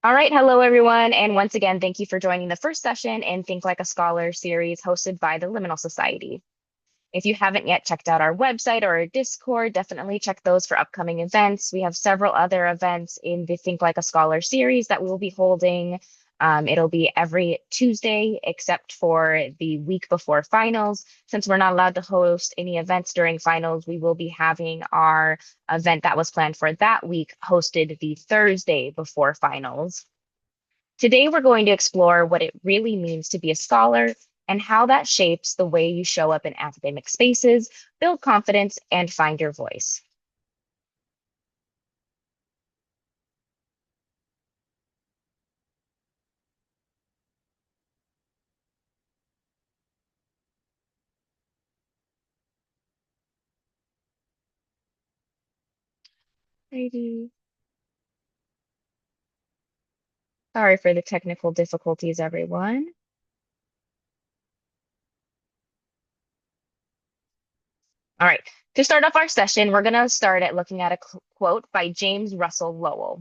All right, hello everyone, and once again, thank you for joining the first session in Think Like a Scholar series hosted by the Liminal Society. If you haven't yet checked out our website or our Discord, definitely check those for upcoming events. We have several other events in the Think Like a Scholar series that we will be holding. It'll be every Tuesday except for the week before finals. Since we're not allowed to host any events during finals, we will be having our event that was planned for that week hosted the Thursday before finals. Today, we're going to explore what it really means to be a scholar and how that shapes the way you show up in academic spaces, build confidence, and find your voice. Maybe. Sorry for the technical difficulties, everyone. All right. To start off our session, we're going to start at looking at a quote by James Russell Lowell.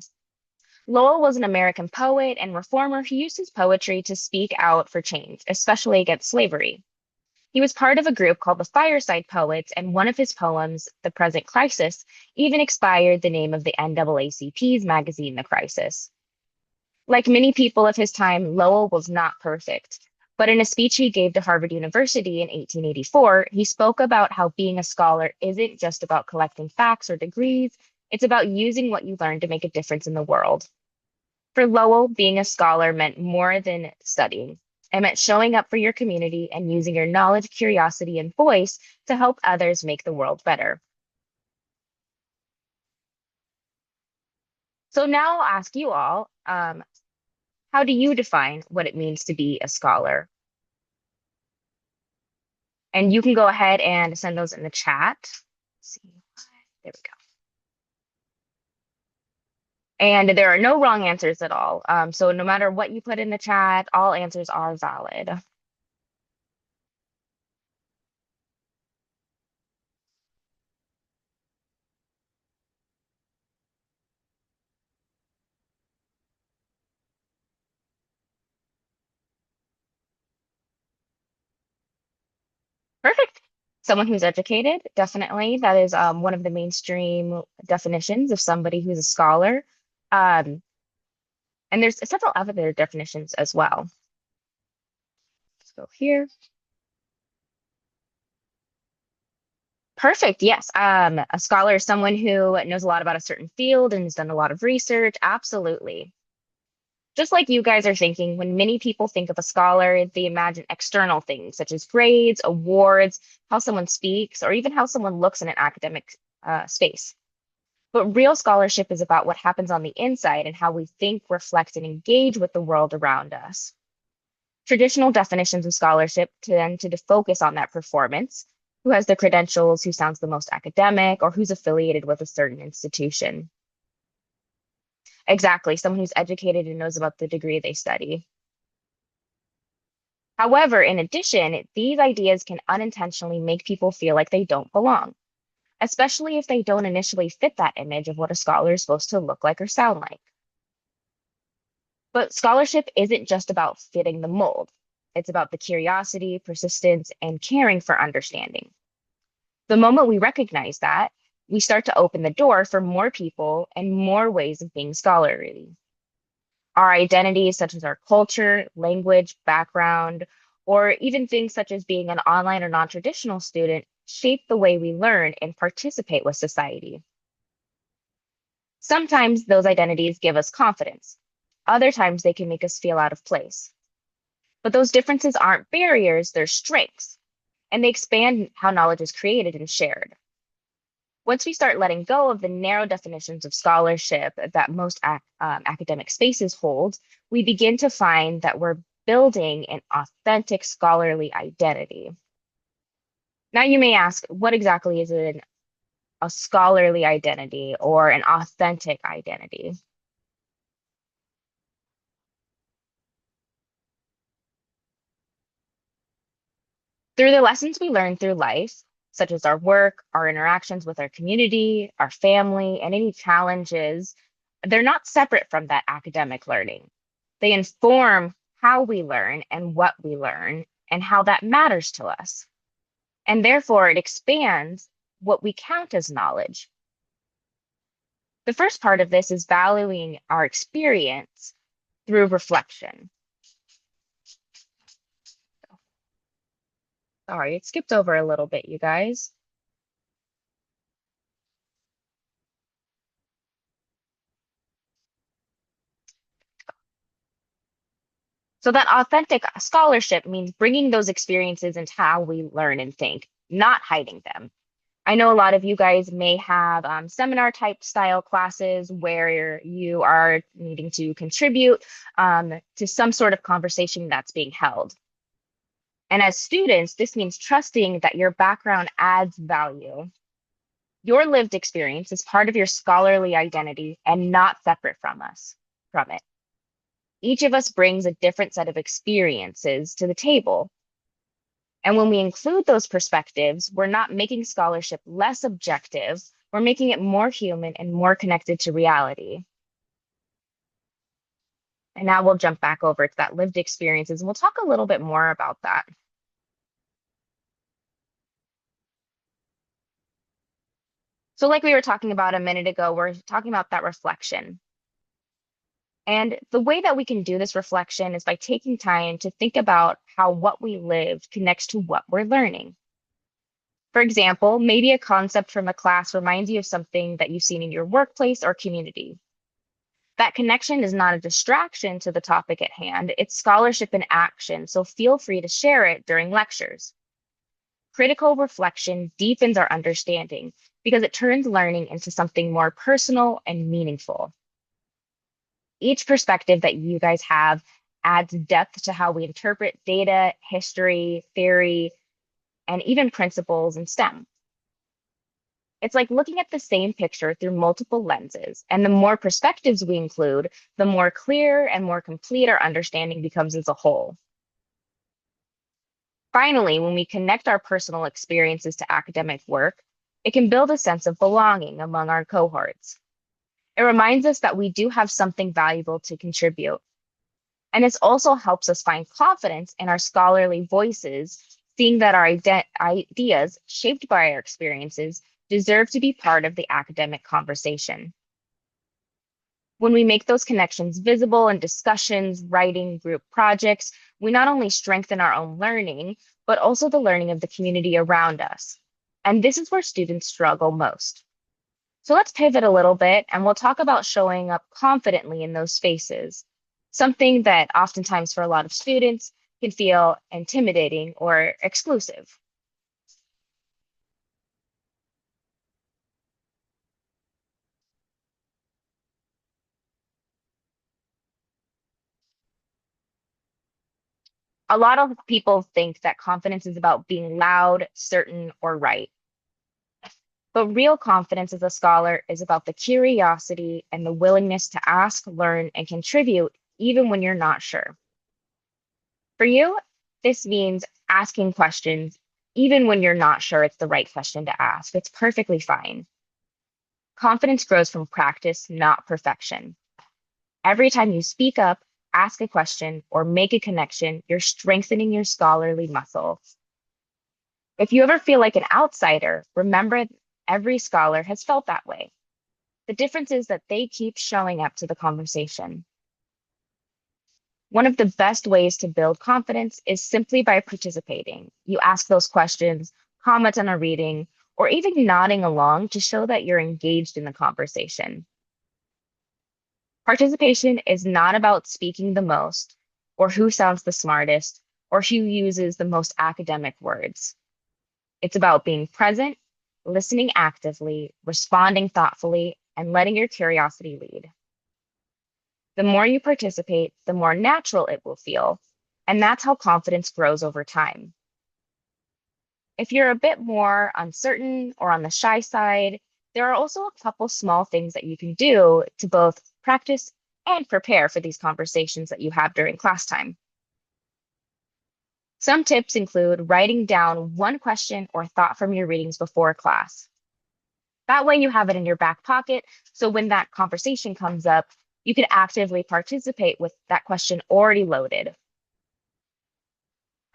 Lowell was an American poet and reformer who used his poetry to speak out for change, especially against slavery. He was part of a group called the Fireside Poets, and one of his poems, The Present Crisis, even expired the name of the NAACP's magazine, The Crisis. Like many people of his time, Lowell was not perfect. But in a speech he gave to Harvard University in 1884, he spoke about how being a scholar isn't just about collecting facts or degrees, it's about using what you learn to make a difference in the world. For Lowell, being a scholar meant more than studying. It meant showing up for your community and using your knowledge, curiosity, and voice to help others make the world better. So now I'll ask you all, how do you define what it means to be a scholar? And you can go ahead and send those in the chat. Let's see, there we go. And there are no wrong answers at all. So no matter what you put in the chat, all answers are valid. Perfect. Someone who's educated, definitely. That is one of the mainstream definitions of somebody who's a scholar. Um, and there's several other definitions as well. Let's go here. Perfect. Yes. A scholar is someone who knows a lot about a certain field and has done a lot of research. Absolutely. Just like you guys are thinking, when many people think of a scholar, they imagine external things such as grades, awards, how someone speaks, or even how someone looks in an academic space. But real scholarship is about what happens on the inside and how we think, reflect, and engage with the world around us. Traditional definitions of scholarship tend to focus on that performance, who has the credentials, who sounds the most academic, or who's affiliated with a certain institution. Exactly, someone who's educated and knows about the degree they study. However, in addition, these ideas can unintentionally make people feel like they don't belong, especially if they don't initially fit that image of what a scholar is supposed to look like or sound like. But scholarship isn't just about fitting the mold. It's about the curiosity, persistence, and caring for understanding. The moment we recognize that, we start to open the door for more people and more ways of being scholarly. Our identities, such as our culture, language, background, or even things such as being an online or non-traditional student, shape the way we learn and participate with society. Sometimes those identities give us confidence. Other times they can make us feel out of place. But those differences aren't barriers, they're strengths, and they expand how knowledge is created and shared. Once we start letting go of the narrow definitions of scholarship that most academic spaces hold, we begin to find that we're building an authentic scholarly identity. Now, you may ask, what exactly is a scholarly identity or an authentic identity? Through the lessons we learn through life, such as our work, our interactions with our community, our family, and any challenges, They're not separate from that academic learning. They inform how we learn and what we learn and how that matters to us. And therefore, it expands what we count as knowledge. The first part of this is valuing our experience through reflection. Sorry, it skipped over a little bit, you guys. So that authentic scholarship means bringing those experiences into how we learn and think, not hiding them. I know a lot of you guys may have seminar type style classes where you are needing to contribute to some sort of conversation that's being held. And as students, this means trusting that your background adds value. Your lived experience is part of your scholarly identity and not separate from it. Each of us brings a different set of experiences to the table. And when we include those perspectives, we're not making scholarship less objective, we're making it more human and more connected to reality. And now we'll jump back over to that lived experiences and we'll talk a little bit more about that. So, like we were talking about a minute ago, we're talking about that reflection. And the way that we can do this reflection is by taking time to think about how what we lived connects to what we're learning. For example, maybe a concept from a class reminds you of something that you've seen in your workplace or community. That connection is not a distraction to the topic at hand, it's scholarship in action, so feel free to share it during lectures. Critical reflection deepens our understanding because it turns learning into something more personal and meaningful. Each perspective that you guys have adds depth to how we interpret data, history, theory, and even principles in STEM. It's like looking at the same picture through multiple lenses, and the more perspectives we include, the more clear and more complete our understanding becomes as a whole. Finally, when we connect our personal experiences to academic work, it can build a sense of belonging among our cohorts. It reminds us that we do have something valuable to contribute. And it also helps us find confidence in our scholarly voices, seeing that our ideas shaped by our experiences deserve to be part of the academic conversation. When we make those connections visible in discussions, writing, group projects, we not only strengthen our own learning, but also the learning of the community around us. And this is where students struggle most. So let's pivot a little bit and we'll talk about showing up confidently in those spaces, something that oftentimes for a lot of students can feel intimidating or exclusive. A lot of people think that confidence is about being loud, certain, or right. But real confidence as a scholar is about the curiosity and the willingness to ask, learn, and contribute even when you're not sure. For you, this means asking questions even when you're not sure it's the right question to ask. It's perfectly fine. Confidence grows from practice, not perfection. Every time you speak up, ask a question, or make a connection, you're strengthening your scholarly muscle. If you ever feel like an outsider, remember every scholar has felt that way. The difference is that they keep showing up to the conversation. One of the best ways to build confidence is simply by participating. You ask those questions, comment on a reading, or even nodding along to show that you're engaged in the conversation. Participation is not about speaking the most, or who sounds the smartest, or who uses the most academic words. It's about being present, listening actively, responding thoughtfully, and letting your curiosity lead. The more you participate, the more natural it will feel, and that's how confidence grows over time. If you're a bit more uncertain or on the shy side, there are also a couple small things that you can do to both practice and prepare for these conversations that you have during class time. Some tips include writing down one question or thought from your readings before class. That way you have it in your back pocket. So when that conversation comes up, you can actively participate with that question already loaded.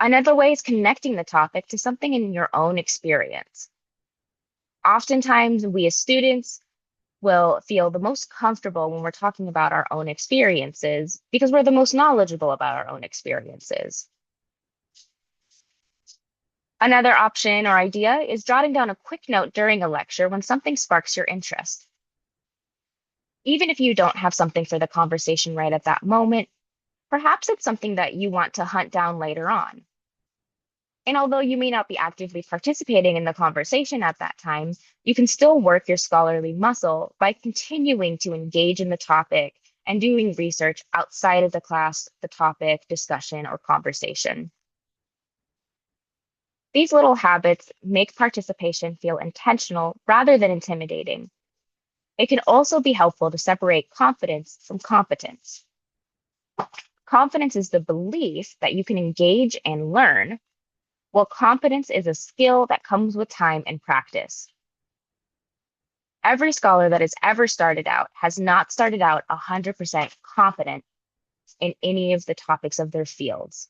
Another way is connecting the topic to something in your own experience. Oftentimes, we as students will feel the most comfortable when we're talking about our own experiences because we're the most knowledgeable about our own experiences. Another option or idea is jotting down a quick note during a lecture when something sparks your interest. Even if you don't have something for the conversation right at that moment, perhaps it's something that you want to hunt down later on. And although you may not be actively participating in the conversation at that time, you can still work your scholarly muscle by continuing to engage in the topic and doing research outside of the class, the topic, discussion, or conversation. These little habits make participation feel intentional rather than intimidating. It can also be helpful to separate confidence from competence. Confidence is the belief that you can engage and learn, while competence is a skill that comes with time and practice. Every scholar that has ever started out has not started out 100% competent in any of the topics of their fields.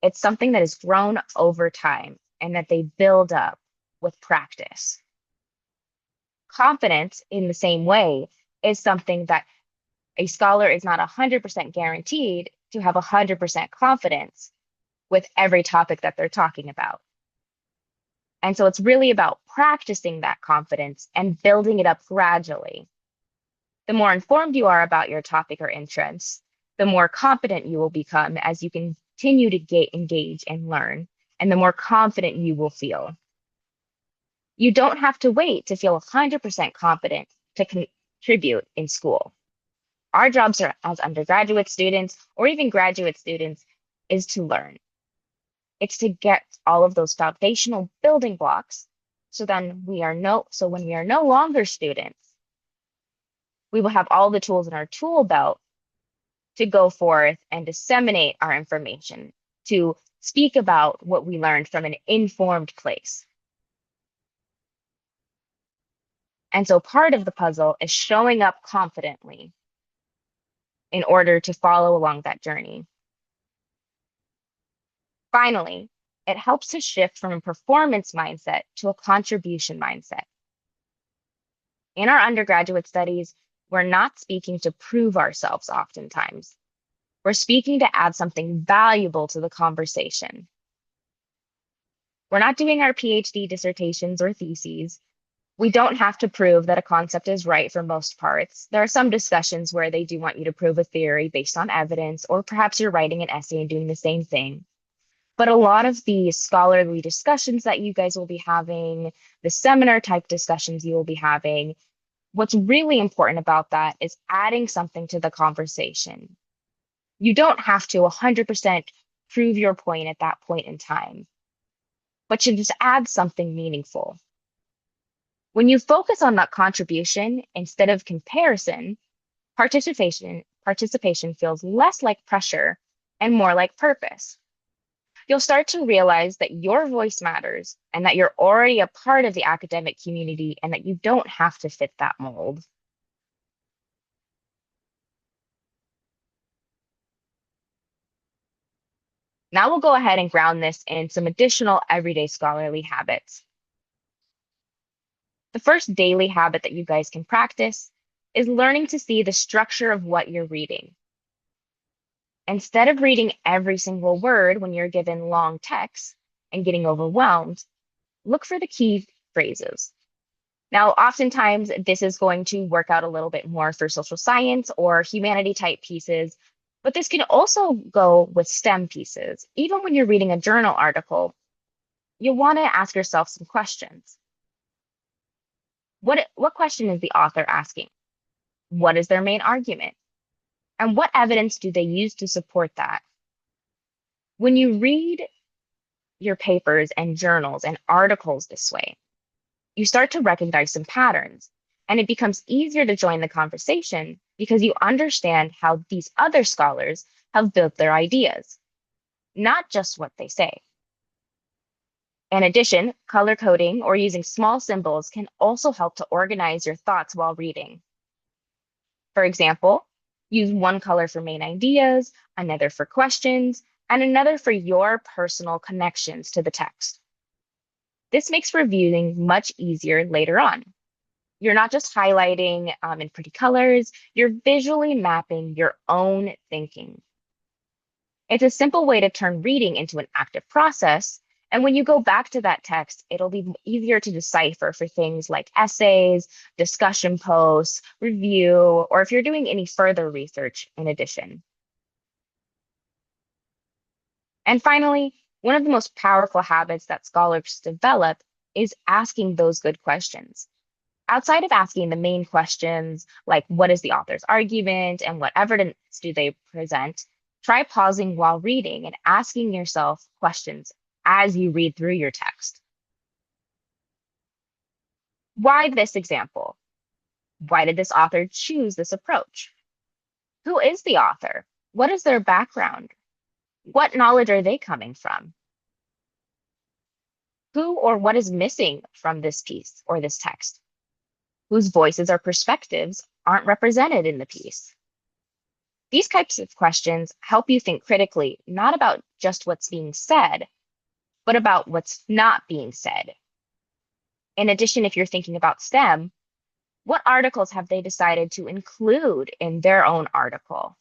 It's something that has grown over time and that they build up with practice. Confidence, in the same way, is something that a scholar is not 100% guaranteed to have 100% confidence with every topic that they're talking about. And so it's really about practicing that confidence and building it up gradually. The more informed you are about your topic or interest, the more competent you will become as you continue to engage and learn, and the more confident you will feel. You don't have to wait to feel 100% competent to contribute in school. Our jobs are, as undergraduate students or even graduate students, is to learn. It's to get all of those foundational building blocks so when we are no longer students, we will have all the tools in our tool belt to go forth and disseminate our information, to speak about what we learned from an informed place. And so part of the puzzle is showing up confidently in order to follow along that journey. Finally, it helps to shift from a performance mindset to a contribution mindset. In our undergraduate studies, we're not speaking to prove ourselves oftentimes. We're speaking to add something valuable to the conversation. We're not doing our PhD dissertations or theses. We don't have to prove that a concept is right for most parts. There are some discussions where they do want you to prove a theory based on evidence, or perhaps you're writing an essay and doing the same thing. But a lot of the scholarly discussions that you guys will be having, the seminar type discussions you will be having, what's really important about that is adding something to the conversation. You don't have to 100% prove your point at that point in time, but you just add something meaningful. When you focus on that contribution instead of comparison, participation feels less like pressure and more like purpose. You'll start to realize that your voice matters and that you're already a part of the academic community and that you don't have to fit that mold. Now we'll go ahead and ground this in some additional everyday scholarly habits. The first daily habit that you guys can practice is learning to see the structure of what you're reading. Instead of reading every single word when you're given long text and getting overwhelmed, look for the key phrases. Now, oftentimes this is going to work out a little bit more for social science or humanity type pieces, but this can also go with STEM pieces. Even when you're reading a journal article, you'll want to ask yourself some questions. What question is the author asking? What is their main argument? And what evidence do they use to support that? When you read your papers and journals and articles this way, you start to recognize some patterns, and it becomes easier to join the conversation because you understand how these other scholars have built their ideas, not just what they say. In addition, color coding or using small symbols can also help to organize your thoughts while reading. For example, use one color for main ideas, another for questions, and another for your personal connections to the text. This makes reviewing much easier later on. You're not just highlighting in pretty colors, you're visually mapping your own thinking. It's a simple way to turn reading into an active process. And when you go back to that text, it'll be easier to decipher for things like essays, discussion posts, review, or if you're doing any further research in addition. And finally, one of the most powerful habits that scholars develop is asking those good questions. Outside of asking the main questions, like what is the author's argument and what evidence do they present, try pausing while reading and asking yourself questions as you read through your text. Why this example? Why did this author choose this approach? Who is the author? What is their background? What knowledge are they coming from? Who or what is missing from this piece or this text? Whose voices or perspectives aren't represented in the piece? These types of questions help you think critically, not about just what's being said, but about what's not being said. In addition, if you're thinking about STEM, what articles have they decided to include in their own article?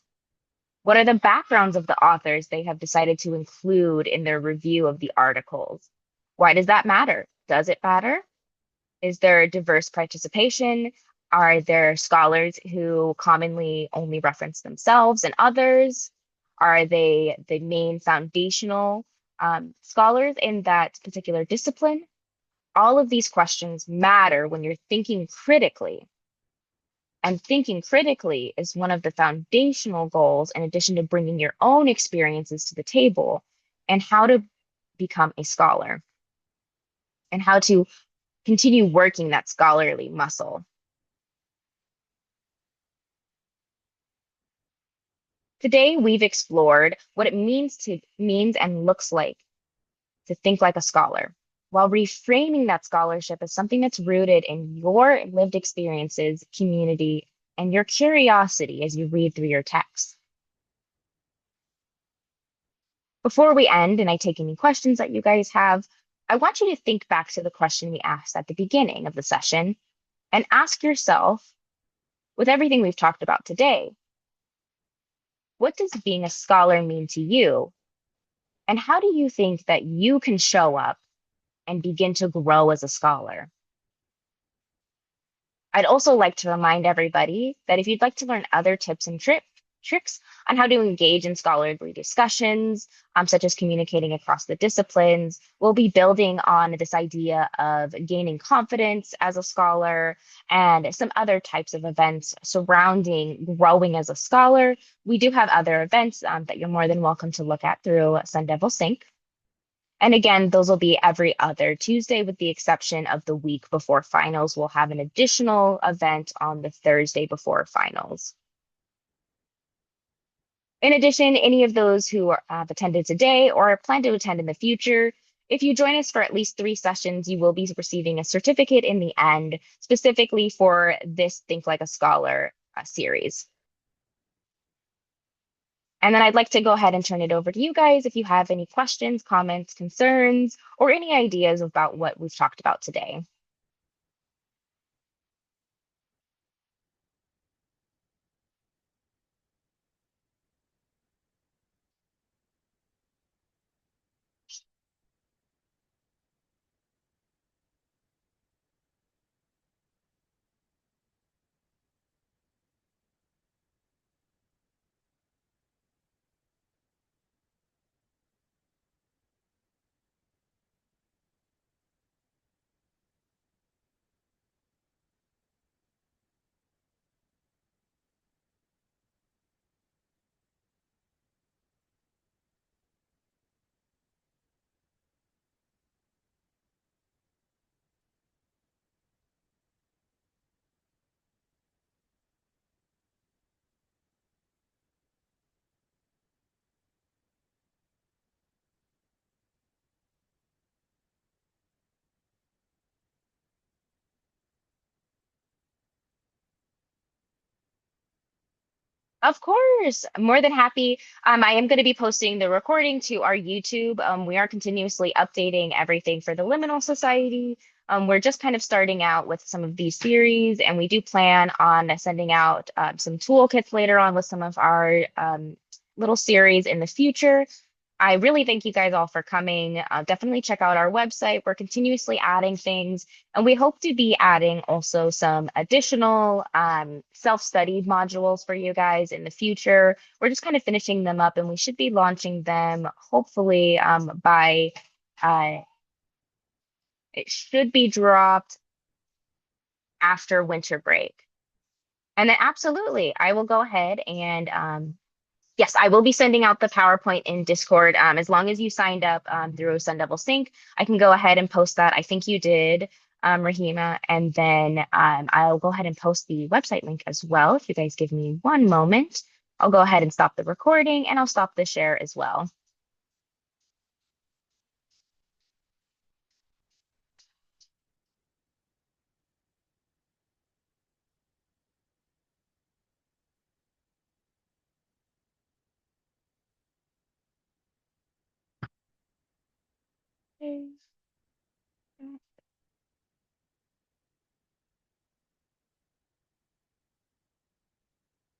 What are the backgrounds of the authors they have decided to include in their review of the articles? Why does that matter? Does it matter? Is there diverse participation? Are there scholars who commonly only reference themselves and others? Are they the main foundational scholars in that particular discipline? All of these questions matter when you're thinking critically. And thinking critically is one of the foundational goals, in addition to bringing your own experiences to the table and how to become a scholar and how to continue working that scholarly muscle. Today, we've explored what it means and looks like to think like a scholar, while reframing that scholarship as something that's rooted in your lived experiences, community, and your curiosity as you read through your text. Before we end and I take any questions that you guys have, I want you to think back to the question we asked at the beginning of the session and ask yourself, with everything we've talked about today, what does being a scholar mean to you? And how do you think that you can show up and begin to grow as a scholar? I'd also like to remind everybody that if you'd like to learn other tips and tricks on how to engage in scholarly discussions, such as communicating across the disciplines, we'll be building on this idea of gaining confidence as a scholar and some other types of events surrounding growing as a scholar. We do have other events that you're more than welcome to look at through Sun Devil Sync. And again, those will be every other Tuesday, with the exception of the week before finals. We'll have an additional event on the Thursday before finals. In addition, any of those who have attended today or plan to attend in the future, if you join us for at least 3 sessions, you will be receiving a certificate in the end, specifically for this Think Like a Scholar series. And then I'd like to go ahead and turn it over to you guys if you have any questions, comments, concerns, or any ideas about what we've talked about today. Of course, more than happy. I am going to be posting the recording to our YouTube. We are continuously updating everything for the Liminal Society. We're just kind of starting out with some of these series, and we do plan on sending out some toolkits later on with some of our little series in the future. I really thank you guys all for coming. Definitely check out our website. We're continuously adding things, and we hope to be adding also some additional self-study modules for you guys in the future. We're just kind of finishing them up, and we should be launching them hopefully by it should be dropped after winter break. And then absolutely, I will go ahead and yes, I will be sending out the PowerPoint in Discord. As long as you signed up through Sun Devil Sync, I can go ahead and post that. I think you did, Rahima. And then I'll go ahead and post the website link as well. If you guys give me one moment, I'll go ahead and stop the recording and I'll stop the share as well.